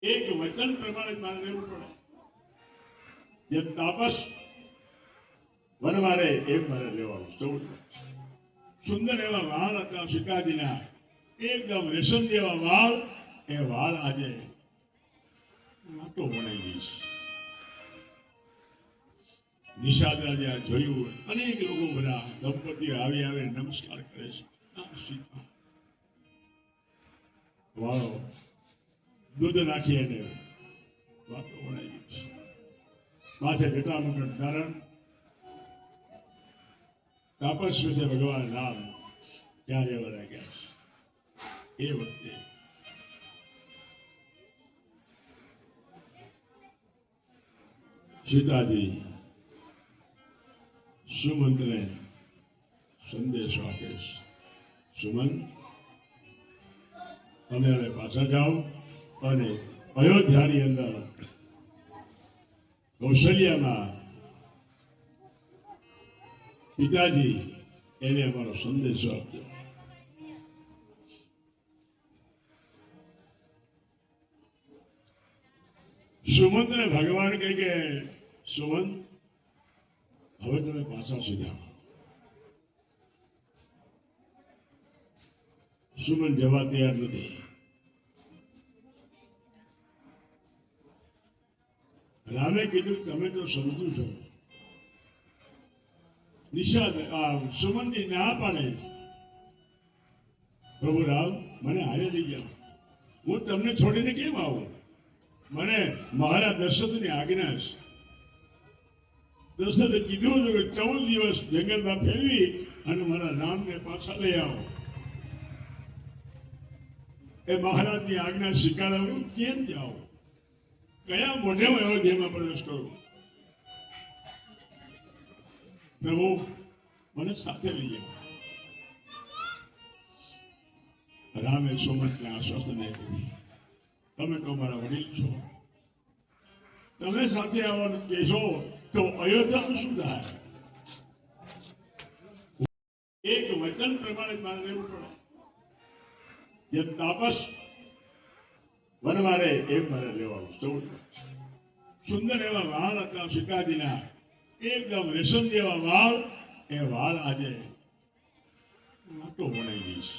એક વચન પ્રમાણે મારે રહેવું પડે. જેમ તાપસ વનવારે એમ મારે રહેવાનું. સૌ સુંદર એવા વાળ હતા સીતાજીના, એકદમ રેશમ જેવા વાળ. એ વાળ આજે વાતો બનાવી દઈશ. નિષાદરાજે આ જોયું, અનેક લોકો બધા દંપતીઓ આવે નમસ્કાર કરે છે. સીતા વાળો દૂધ નાખી એને વાતો બનાવી દઈશ. માથે જટામુકટ ધારણ, તાપસ્વી છે ભગવાન રામ ત્યાં રહેવા લાગ્યા છે. એ વખતે સીતાજી સુમંતને સંદેશો આપે છે. સુમંત, તમે હવે પાછા જાઓ અને અયોધ્યાની અંદર કૌશલ્યામાં પિતાજી એને અમારો સંદેશો આપજો. સુમંતને ભગવાન કહે કે સુમંત, હવે તમે પાછા સીધા. સુમંત જવા તૈયાર નથી. રામે કીધું તમે તો સમજુ છો. નિષાદ સુમંતની ના પાડે, પ્રભુ રામ મને હારે લઈ જાઓ, હું તમને છોડીને કેમ આવું? મને મહારાજ દશરથની આજ્ઞા છે. દશરથે કીધું હતું કે 14 દિવસ જંગલમાં ફેરવી અને મારા રામને પાછા લઈ આવો. એ મહારાજની આજ્ઞા સ્વીકારવું. કેમ જાઓ? કયા મોઢે અયોધ્યામાં પ્રવેશ કરું? પ્રભુ મને સાથે લઈ જાઓ. રામે સોમંતને આશ્વાસન આપ્યું, તમે તો મારા વડીલ છો, તમે સાથે આવવાનું કહેશો તો અયોધ્યાનું શું થાય? એક વચન પ્રમાણે મારે રહેવું પડે. જેમ તાપસ વનવારે એમ મારે રહેવાનું. સૌ સુંદર એવા વાળ હતા સીતાજીના, એકદમ રેશમ જેવા વાળ. એ વાળ આજે વાતો બનાવી દઈશ.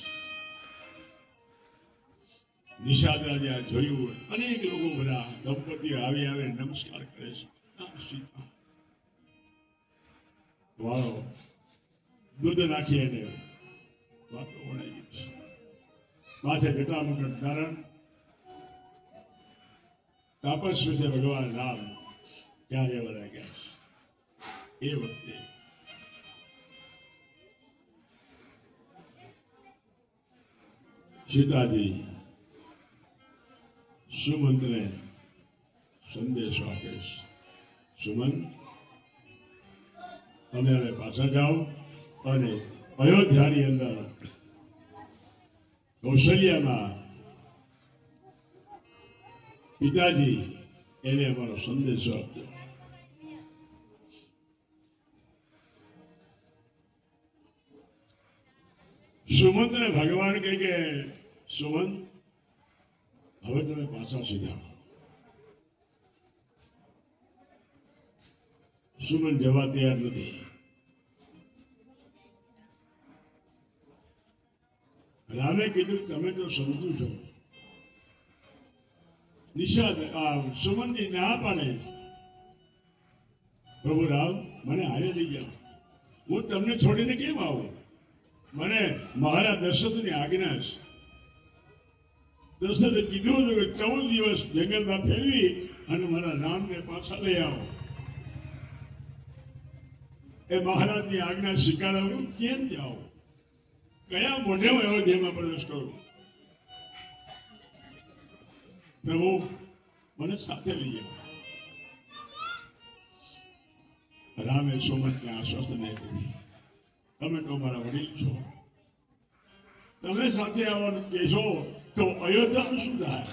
નિષાદરાજે આ જોયું, અનેક લોકો બધા દંપતીઓ આવે નમસ્કાર કરે છે. સીતા વાળો દૂધ નાખી એને વાતો બનાવી દઈશ. માથે જટામુકટ ધારણ, તાપસ્વી છે ભગવાન રામ ત્યાં રહેવા લાગ્યા છે. એ વખતે સીતાજી સુમંતને સંદેશો આપે છે. સુમંત, તમે હવે પાછા જાઓ અને અયોધ્યાની અંદર કૌશલ્યામાં પિતાજી એને અમારો સંદેશો આપજો. સુમંતને ભગવાન કહે કે સુમંત, હવે તમે પાછા સીધા. સુમંત જવા તૈયાર નથી. રામે કીધું તમે તો સમજુ છો. નિષાદ સુમંતની ના પાડે, પ્રભુ રામ મને હારે લઈ જાઓ, હું તમને છોડીને કેમ આવું? મને મહારાજ દશરથની આજ્ઞા છે. દશરથે કીધું હતું કે 14 દિવસ જંગલમાં ફેરવી અને મારા રામને પાછા લઈ આવો. એ મહારાજની આજ્ઞા સ્વીકારવું. કેમ જાઓ? કયા મોઢે અયોધ્યામાં પ્રવેશ કરું? પ્રભુ મને સાથે લઈ જાઓ. રામે સોમંતને આશ્વાસન આપ્યું, તમે તો મારા વડીલ છો, તમે સાથે આવવાનું કહેશો તો અયોધ્યાનું શું થાય?